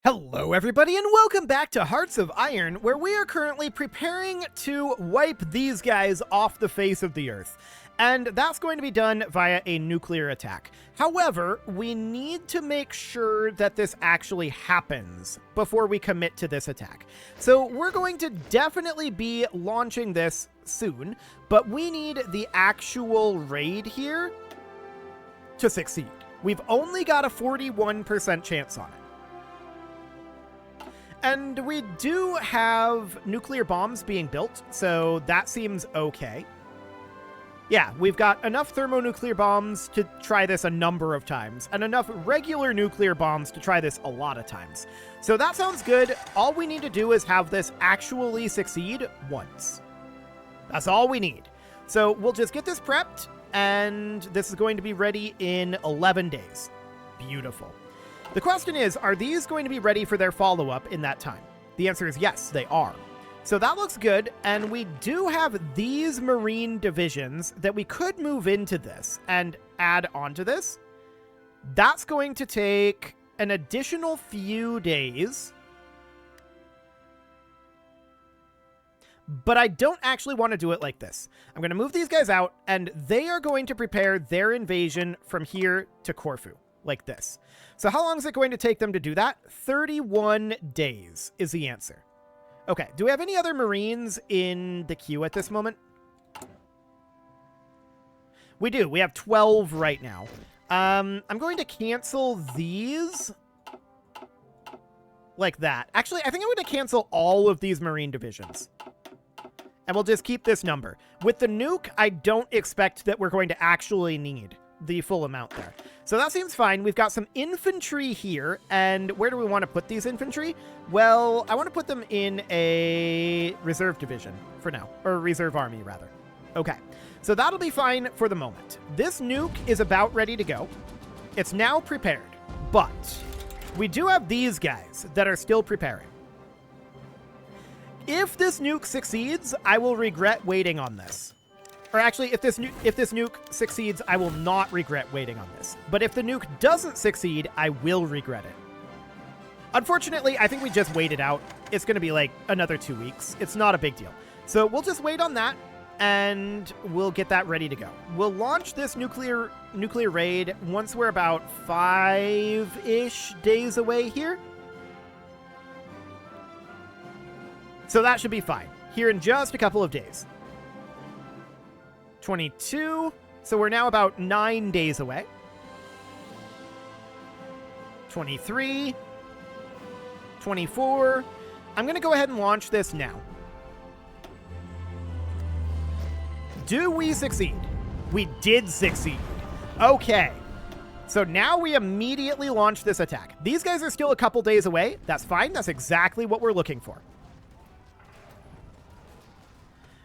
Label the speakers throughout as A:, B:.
A: Hello everybody and welcome back to Hearts of Iron, where we are currently preparing to wipe these guys off the face of the earth. And that's going to be done via a nuclear attack. However, we need to make sure that this actually happens before we commit to this attack. So we're going to definitely be launching this soon, but we need the actual raid here to succeed. We've only got a 41% chance on it. And we do have nuclear bombs being built, so that seems okay. Yeah, we've got enough thermonuclear bombs to try this a number of times, and enough regular nuclear bombs to try this a lot of times. So that sounds good. All we need to do is have this actually succeed once. That's all we need. So we'll just get this prepped, and this is going to be ready in 11 days. Beautiful. The question is, are these going to be ready for their follow-up in that time? The answer is yes, they are. So that looks good, and we do have these Marine divisions that we could move into this and add onto this. That's going to take an additional few days. But I don't actually want to do it like this. I'm going to move these guys out, and they are going to prepare their invasion from here to Corfu, like this. So how long is it going to take them to do that? 31 days is the answer. Okay, do we have any other Marines in the queue at this moment? We do. We have 12 right now. I'm going to cancel these like that. Actually, I think I'm going to cancel all of these Marine divisions. And we'll just keep this number. With the nuke, I don't expect that we're going to actually need the full amount there. So that seems fine. We've got some infantry here, and where do we want to put these infantry? Well, I want to put them in a reserve division for now, or reserve army rather. Okay, so that'll be fine for the moment. This nuke is about ready to go. It's now prepared, but we do have these guys that are still preparing. If this nuke succeeds, I will regret waiting on this. Or actually, if this nuke succeeds, I will not regret waiting on this. But if the nuke doesn't succeed, I will regret it. Unfortunately, I think we just wait it out. It's going to be like another 2 weeks. It's not a big deal. So we'll just wait on that, and we'll get that ready to go. We'll launch this nuclear raid once we're about 5-ish days away here. So that should be fine. Here in just a couple of days. 22, so we're now about 9 days away. 23, 24. I'm going to go ahead and launch this now. Do we succeed? We did succeed. Okay. So now we immediately launch this attack. These guys are still a couple days away. That's fine. That's exactly what we're looking for.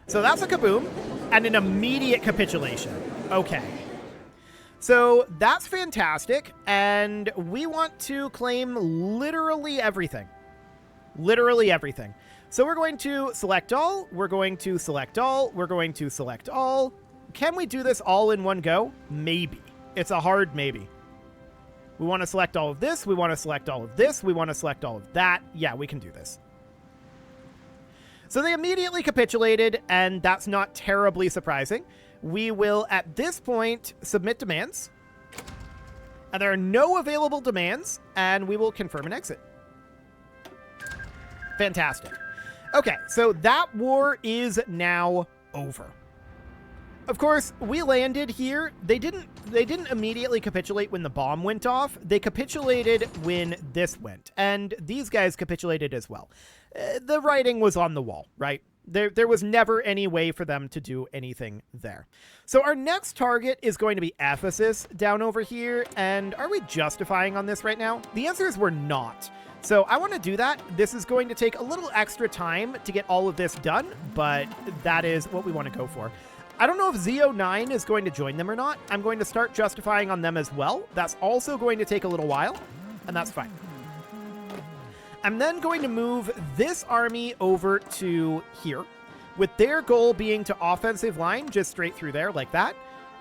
A: So that's a kaboom, and an immediate capitulation. Okay. So that's fantastic, and we want to claim literally everything. Literally everything. So we're going to select all, we're going to select all, we're going to select all. Can we do this all in one go? Maybe. It's a hard maybe. We want to select all of this, we want to select all of this, we want to select all of that. Yeah, we can do this. So they immediately capitulated, and that's not terribly surprising. We will, at this point, submit demands. And there are no available demands, and we will confirm an exit. Fantastic. Okay, so that war is now over. Of course, we landed here. They didn't immediately capitulate when the bomb went off. They capitulated when this went, and these guys capitulated as well. The writing was on the wall, right? There was never any way for them to do anything there. So our next target is going to be Ephesus down over here, and are we justifying on this right now? The answer is we're not. So I want to do that. This is going to take a little extra time to get all of this done, but that is what we want to go for. I don't know if Z09 is going to join them or not. I'm going to start justifying on them as well. That's also going to take a little while, and that's fine. I'm then going to move this army over to here, with their goal being to offensive line just straight through there like that.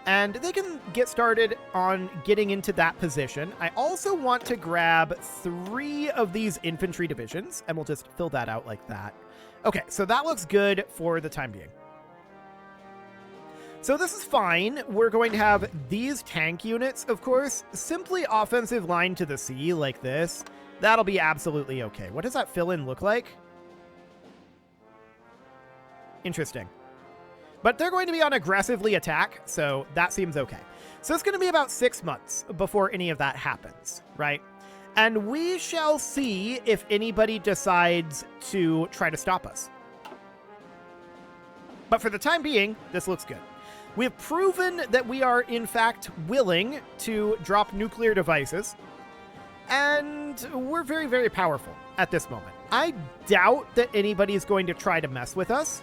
A: And they can get started on getting into that position. I also want to grab 3 of these infantry divisions, and we'll just fill that out like that. Okay, so that looks good for the time being. So this is fine. We're going to have these tank units, of course, simply offensive line to the sea like this. That'll be absolutely okay. What does that fill-in look like? Interesting. But they're going to be on aggressively attack, so that seems okay. So it's going to be about 6 months before any of that happens, right? And we shall see if anybody decides to try to stop us. But for the time being, this looks good. We have proven that we are, in fact, willing to drop nuclear devices. And we're very, very powerful at this moment. I doubt that anybody is going to try to mess with us.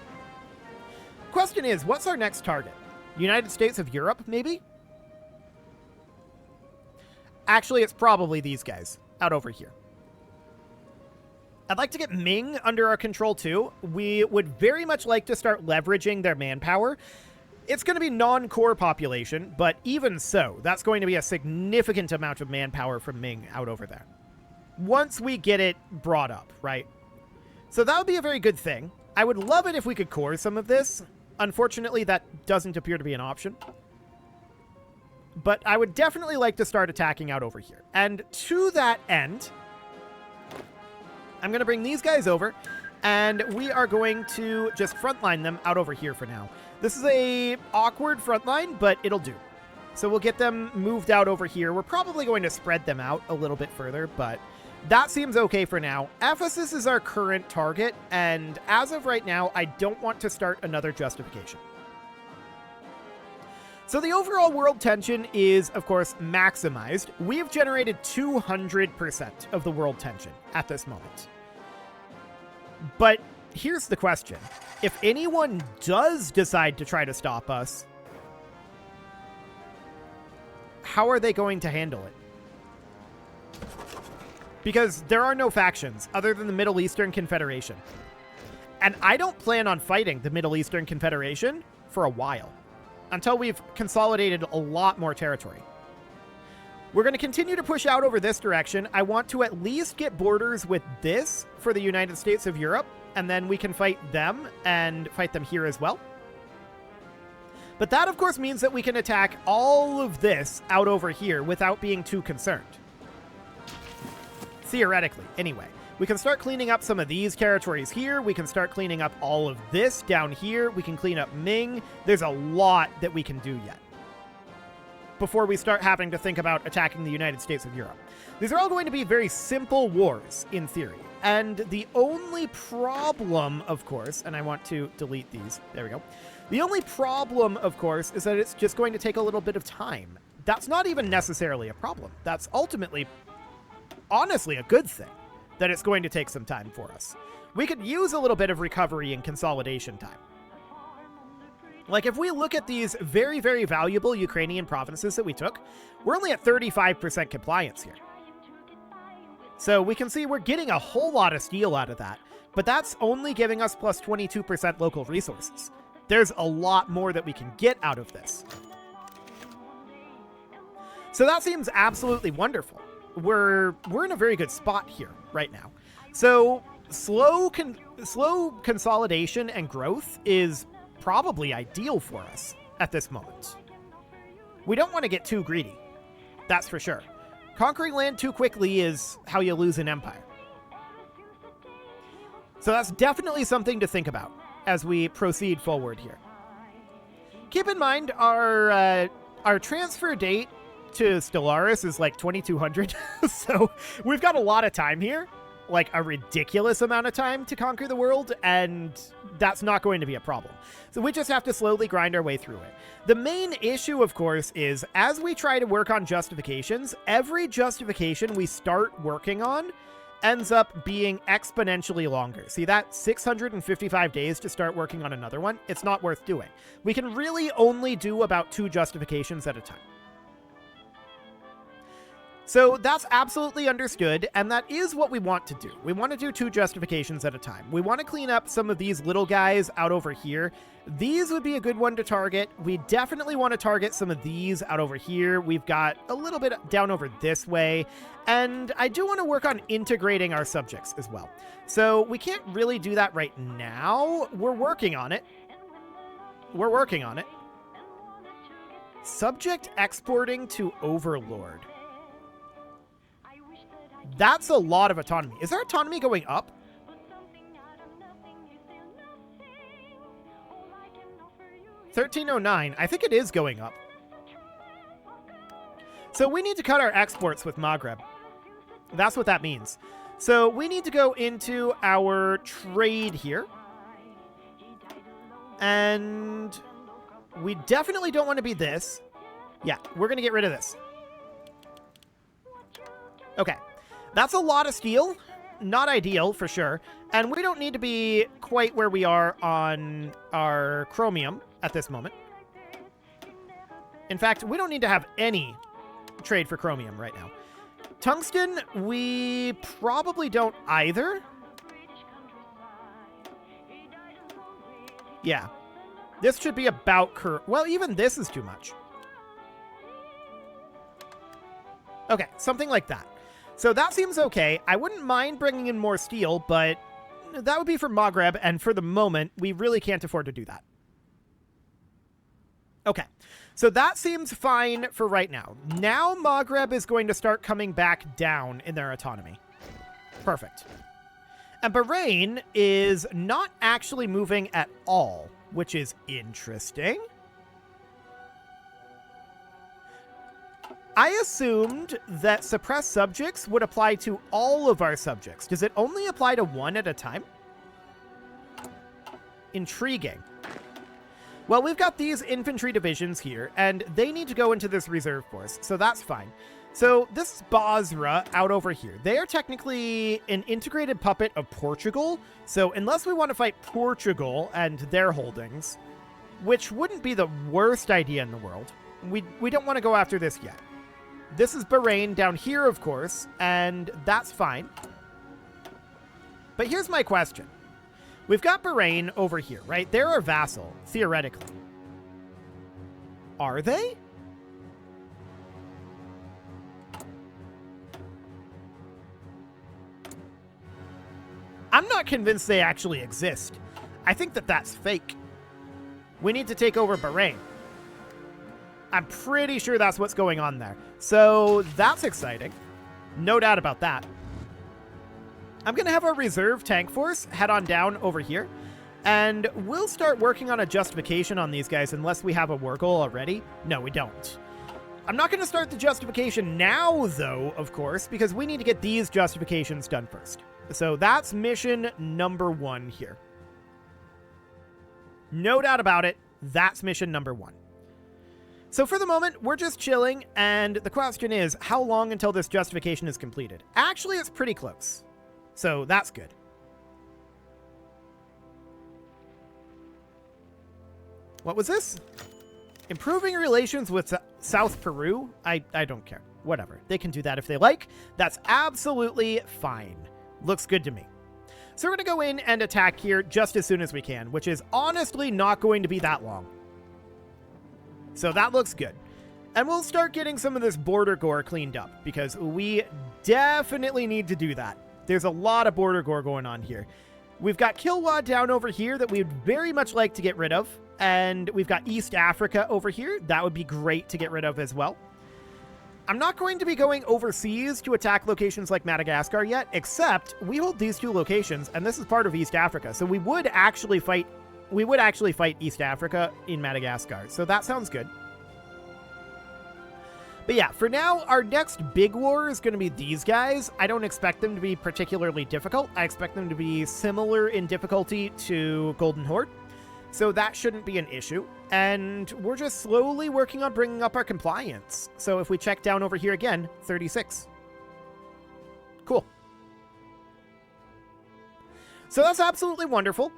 A: Question is, what's our next target? United States of Europe, maybe? Actually, it's probably these guys out over here. I'd like to get Ming under our control too. We would very much like to start leveraging their manpower. It's going to be non-core population, but even so, that's going to be a significant amount of manpower from Ming out over there. Once we get it brought up, right? So that would be a very good thing. I would love it if we could core some of this. Unfortunately, that doesn't appear to be an option. But I would definitely like to start attacking out over here. And to that end, I'm going to bring these guys over, and we are going to just frontline them out over here for now. This is a awkward frontline, but it'll do. So we'll get them moved out over here. We're probably going to spread them out a little bit further, but that seems okay for now. Ephesus is our current target, and as of right now, I don't want to start another justification. So the overall world tension is, of course, maximized. We have generated 200% of the world tension at this moment. But here's the question. If anyone does decide to try to stop us, how are they going to handle it? Because there are no factions other than the Middle Eastern Confederation. And I don't plan on fighting the Middle Eastern Confederation for a while, until we've consolidated a lot more territory. We're going to continue to push out over this direction. I want to at least get borders with this for the United States of Europe, and then we can fight them and fight them here as well. But that, of course, means that we can attack all of this out over here without being too concerned. Theoretically, anyway. We can start cleaning up some of these territories here. We can start cleaning up all of this down here. We can clean up Ming. There's a lot that we can do yet before we start having to think about attacking the United States of Europe. These are all going to be very simple wars, in theory. And the only problem, of course, and I want to delete these. There we go. The only problem, of course, is that it's just going to take a little bit of time. That's not even necessarily a problem. That's ultimately, honestly, a good thing, that it's going to take some time for us. We could use a little bit of recovery and consolidation time. Like, if we look at these very, very valuable Ukrainian provinces that we took, we're only at 35% compliance here. So we can see we're getting a whole lot of steel out of that, but that's only giving us plus 22% local resources. There's a lot more that we can get out of this. So that seems absolutely wonderful. We're in a very good spot here right now. So slow consolidation and growth is probably ideal for us at this moment. We don't want to get too greedy. That's for sure. Conquering land too quickly is how you lose an empire. So that's definitely something to think about as we proceed forward here. Keep in mind our transfer date to Stellaris is like 2200. So we've got a lot of time here, like a ridiculous amount of time to conquer the world, and that's not going to be a problem. So we just have to slowly grind our way through it. The main issue, of course, is as we try to work on justifications, every justification we start working on ends up being exponentially longer. See that 655 days to start working on another one? It's not worth doing. We can really only do about 2 justifications at a time. So that's absolutely understood, and that is what we want to do. We want to do 2 justifications at a time. We want to clean up some of these little guys out over here. These would be a good one to target. We definitely want to target some of these out over here. We've got a little bit down over this way, and I do want to work on integrating our subjects as well. So we can't really do that right now. We're working on it. We're working on it. Subject exporting to Overlord. That's a lot of autonomy. Is our autonomy going up? $13.09. I think it is going up. So we need to cut our exports with Maghreb. That's what that means. So we need to go into our trade here. And we definitely don't want to be this. Yeah, we're going to get rid of this. Okay. That's a lot of steel. Not ideal, for sure. And we don't need to be quite where we are on our chromium at this moment. In fact, we don't need to have any trade for chromium right now. Tungsten, we probably don't either. Yeah. This should be about... well, even this is too much. Okay, something like that. So that seems okay. I wouldn't mind bringing in more steel, but that would be for Maghreb, and for the moment, we really can't afford to do that. Okay, so that seems fine for right now. Now Maghreb is going to start coming back down in their autonomy. Perfect. And Bahrain is not actually moving at all, which is interesting. I assumed that suppressed subjects would apply to all of our subjects. Does it only apply to one at a time? Intriguing. Well, we've got these infantry divisions here, and they need to go into this reserve force, so that's fine. So this is Basra out over here. They are technically an integrated puppet of Portugal, so unless we want to fight Portugal and their holdings, which wouldn't be the worst idea in the world, we don't want to go after this yet. This is Bahrain down here, of course, and that's fine. But here's my question. We've got Bahrain over here, right? They're our vassal, theoretically. Are they? I'm not convinced they actually exist. I think that that's fake. We need to take over Bahrain. I'm pretty sure that's what's going on there. So that's exciting. No doubt about that. I'm going to have our reserve tank force head on down over here. And we'll start working on a justification on these guys unless we have a war goal already. No, we don't. I'm not going to start the justification now, though, of course, because we need to get these justifications done first. So that's mission number 1 here. No doubt about it. That's mission number 1. So for the moment, we're just chilling, and the question is, how long until this justification is completed? Actually, it's pretty close. So that's good. What was this? Improving relations with South Peru? I don't care. Whatever. They can do that if they like. That's absolutely fine. Looks good to me. So we're going to go in and attack here just as soon as we can, which is honestly not going to be that long. So that looks good. And we'll start getting some of this border gore cleaned up, because we definitely need to do that. There's a lot of border gore going on here. We've got Kilwa down over here that we'd very much like to get rid of. And we've got East Africa over here. That would be great to get rid of as well. I'm not going to be going overseas to attack locations like Madagascar yet, except we hold these 2 locations, and this is part of East Africa. So we would actually fight East Africa in Madagascar. So that sounds good. But yeah, for now, our next big war is going to be these guys. I don't expect them to be particularly difficult. I expect them to be similar in difficulty to Golden Horde. So that shouldn't be an issue. And we're just slowly working on bringing up our compliance. So if we check down over here again, 36. Cool. So that's absolutely wonderful.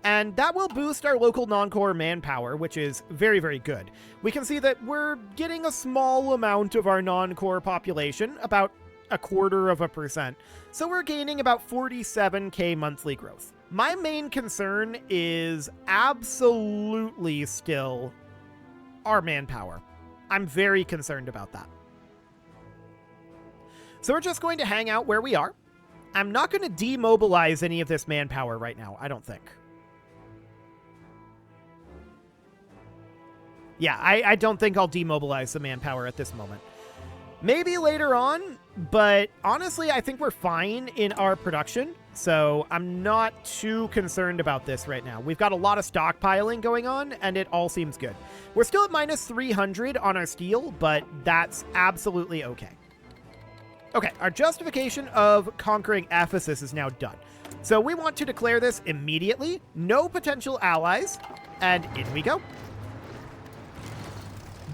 A: And that will boost our local non-core manpower, which is very, very good. We can see that we're getting a small amount of our non-core population, about 0.25%. So we're gaining about 47k monthly growth. My main concern is absolutely still our manpower. I'm very concerned about that. So we're just going to hang out where we are. I'm not going to demobilize any of this manpower right now, I don't think. Yeah, I don't think I'll demobilize the manpower at this moment. Maybe later on, but honestly, I think we're fine in our production, so I'm not too concerned about this right now. We've got a lot of stockpiling going on, and it all seems good. We're still at minus 300 on our steel, but that's absolutely okay. Okay, our justification of conquering Ephesus is now done. So we want to declare this immediately. No potential allies, and in we go.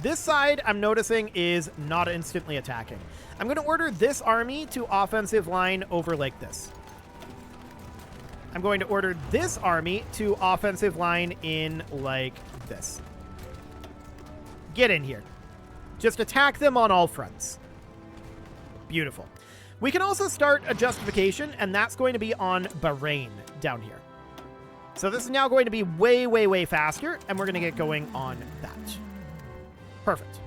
A: This side, I'm noticing, is not instantly attacking. I'm going to order this army to offensive line over like this. I'm going to order this army to offensive line in like this. Get in here. Just attack them on all fronts. Beautiful. We can also start a justification, and that's going to be on Bahrain down here. So this is now going to be way, way, way faster, and we're going to get going on that. Perfect.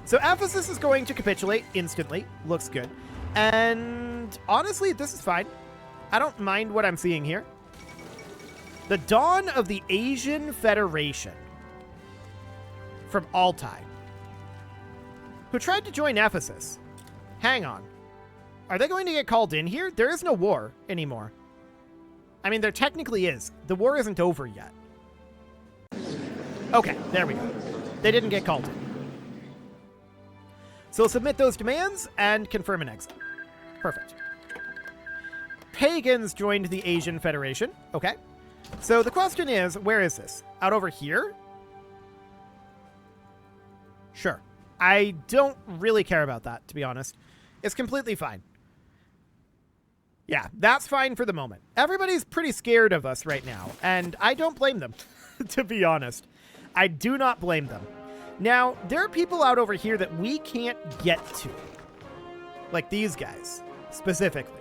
A: So Ephesus is going to capitulate instantly. Looks good. And honestly, this is fine. I don't mind what I'm seeing here. The dawn of the Asian Federation from Altai, who tried to join Ephesus. Hang on. Are they going to get called in here? There is no war anymore. I mean, there technically is. The war isn't over yet. Okay, there we go. They didn't get called in. So we'll submit those demands and confirm an exit. Perfect. Pagans joined the Asian Federation. Okay. So the question is, where is this? Out over here? Sure. I don't really care about that, to be honest. It's completely fine. Yeah, that's fine for the moment. Everybody's pretty scared of us right now, and I don't blame them, to be honest. I do not blame them. Now, there are people out over here that we can't get to. Like these guys, specifically.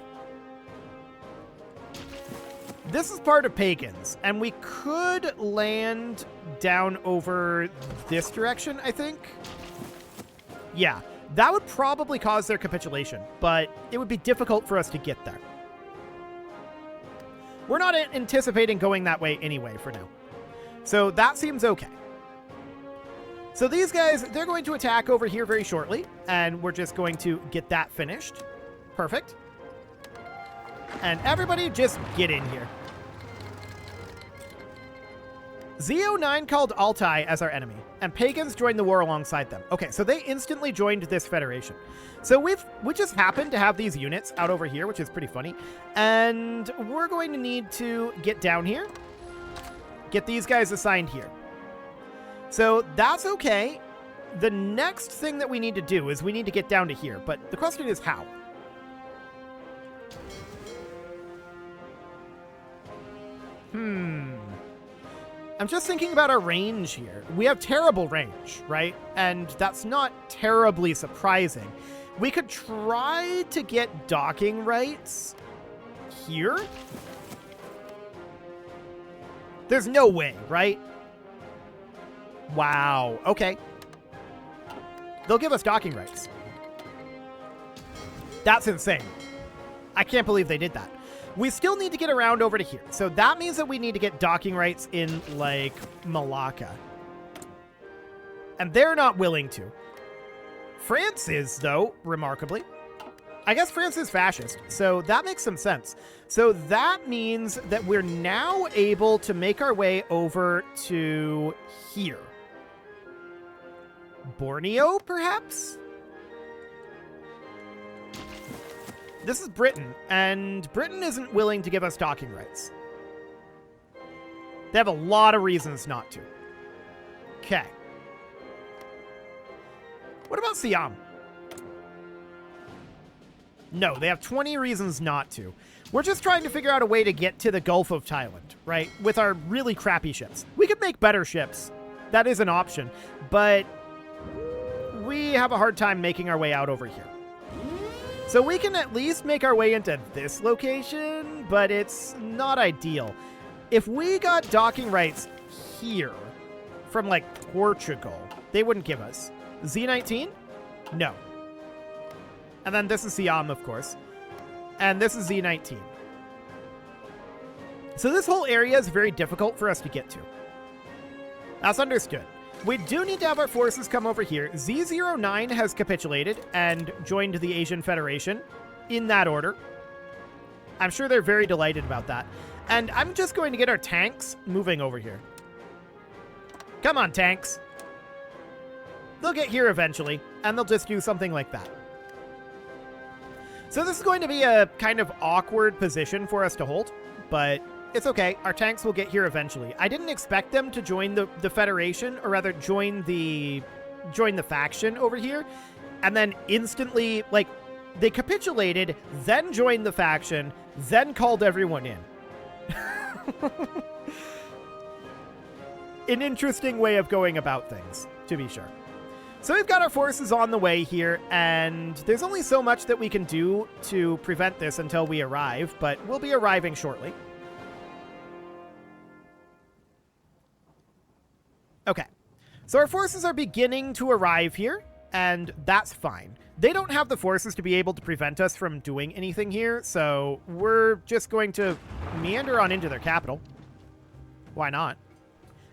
A: This is part of Pagans, and we could land down over this direction, I think. Yeah, that would probably cause their capitulation, but it would be difficult for us to get there. We're not anticipating going that way anyway for now. So that seems okay. So these guys, they're going to attack over here very shortly, and we're just going to get that finished. Perfect. And everybody just get in here. Z09 called Altai as our enemy, and Pagans joined the war alongside them. Okay, so they instantly joined this federation. So we just happen to have these units out over here, which is pretty funny. And we're going to need to get down here, get these guys assigned here. So that's okay. The next thing that we need to do is we need to get down to here, but the question is how? I'm just thinking about our range here. We have terrible range, right? And that's not terribly surprising. We could try to get docking rights here. There's no way, right? Wow. Okay. They'll give us docking rights. That's insane. I can't believe they did that. We still need to get around over to here. So that means that we need to get docking rights in, like, Malacca. And they're not willing to. France is, though, remarkably. I guess France is fascist, so that makes some sense. So that means that we're now able to make our way over to here. Borneo, perhaps? This is Britain, and Britain isn't willing to give us docking rights. They have a lot of reasons not to. Okay. What about Siam? No, they have 20 reasons not to. We're just trying to figure out a way to get to the Gulf of Thailand, right? With our really crappy ships. We could make better ships. That is an option. But we have a hard time making our way out over here. So we can at least make our way into this location, but it's not ideal. If we got docking rights here from, like, Portugal, they wouldn't give us. Z19? No. And then this is Siam, of course. And this is Z19. So this whole area is very difficult for us to get to. That's understood. We do need to have our forces come over here. Z09 has capitulated and joined the Asian Federation in that order. I'm sure they're very delighted about that. And I'm just going to get our tanks moving over here. Come on, tanks. They'll get here eventually, and they'll just do something like that. So this is going to be a kind of awkward position for us to hold, but it's okay. Our tanks will get here eventually. I didn't expect them to join the Federation, or rather join the faction over here, and then instantly, like, they capitulated, then joined the faction, then called everyone in. An interesting way of going about things, to be sure. So we've got our forces on the way here, and there's only so much that we can do to prevent this until we arrive, but we'll be arriving shortly. Okay, so our forces are beginning to arrive here, and that's fine. They don't have the forces to be able to prevent us from doing anything here, so we're just going to meander on into their capital. Why not?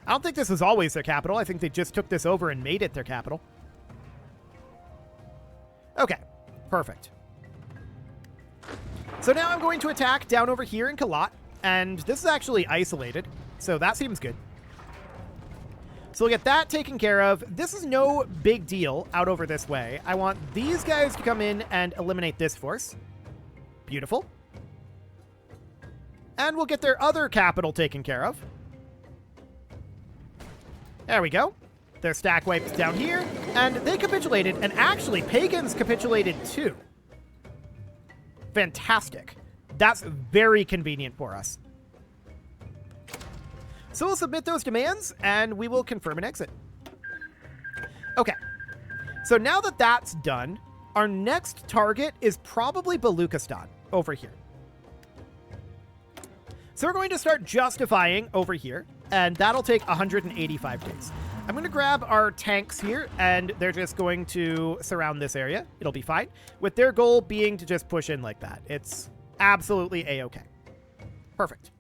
A: I don't think this was always their capital. I think they just took this over and made it their capital. Okay, perfect. So now I'm going to attack down over here in Kalat, and this is actually isolated, so that seems good. So we'll get that taken care of. This is no big deal out over this way. I want these guys to come in and eliminate this force. Beautiful. And we'll get their other capital taken care of. There we go. Their stack wipes down here, and they capitulated, and actually pagans capitulated too. Fantastic. That's very convenient for us. So we'll submit those demands, and we will confirm an exit. Okay. So now that that's done, our next target is probably Baluchistan over here. So we're going to start justifying over here, and that'll take 185 days. I'm going to grab our tanks here, and they're just going to surround this area. It'll be fine, with their goal being to just push in like that. It's absolutely A-okay. Perfect.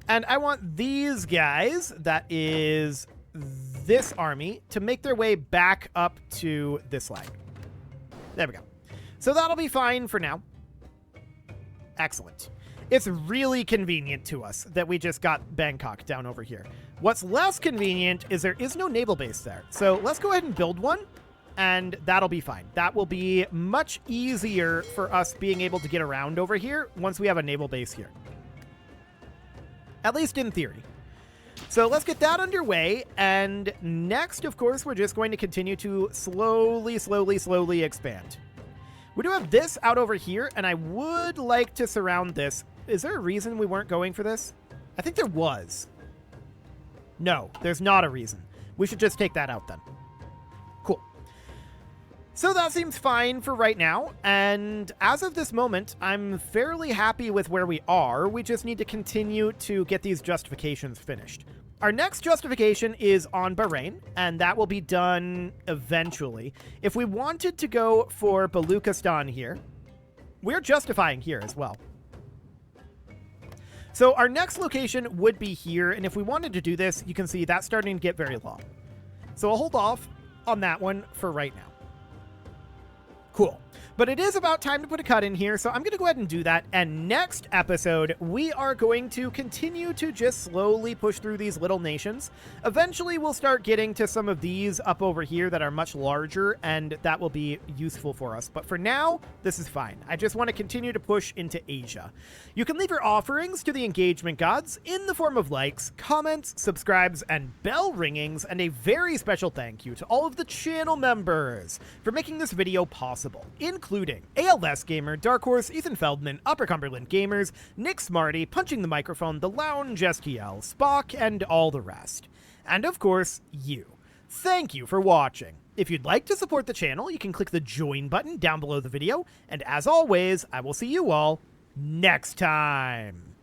A: And I want these guys, that is this army, to make their way back up to this line. There we go. So that'll be fine for now. Excellent. It's really convenient to us that we just got Bangkok down over here. What's less convenient is there is no naval base there. So let's go ahead and build one, and that'll be fine. That will be much easier for us being able to get around over here once we have a naval base here. At least in theory. So let's get that underway, and next, of course, we're just going to continue to slowly expand. We do have this out over here, and I would like to surround this. Is there a reason we weren't going for this? I think there was. No, there's not a reason. We should just take that out then. Cool. So that seems fine for right now, and as of this moment, I'm fairly happy with where we are. We just need to continue to get these justifications finished. Our next justification is on Bahrain, and that will be done eventually. If we wanted to go for Baluchistan here, we're justifying here as well. So our next location would be here, and if we wanted to do this, you can see that's starting to get very long. So I'll hold off on that one for right now. Cool. But it is about time to put a cut in here, so I'm going to go ahead and do that. And next episode, we are going to continue to just slowly push through these little nations. Eventually, we'll start getting to some of these up over here that are much larger, and that will be useful for us. But for now, this is fine. I just want to continue to push into Asia. You can leave your offerings to the engagement gods in the form of likes, comments, subscribes, and bell ringings, and a very special thank you to all of the channel members for making this video possible. including ALS Gamer, Dark Horse, Ethan Feldman, Upper Cumberland Gamers, Nick Smarty, Punching the Microphone, The Lounge STL, Spock, and all the rest. And of course, you. Thank you for watching. If you'd like to support the channel, you can click the join button down below the video, and as always, I will see you all next time.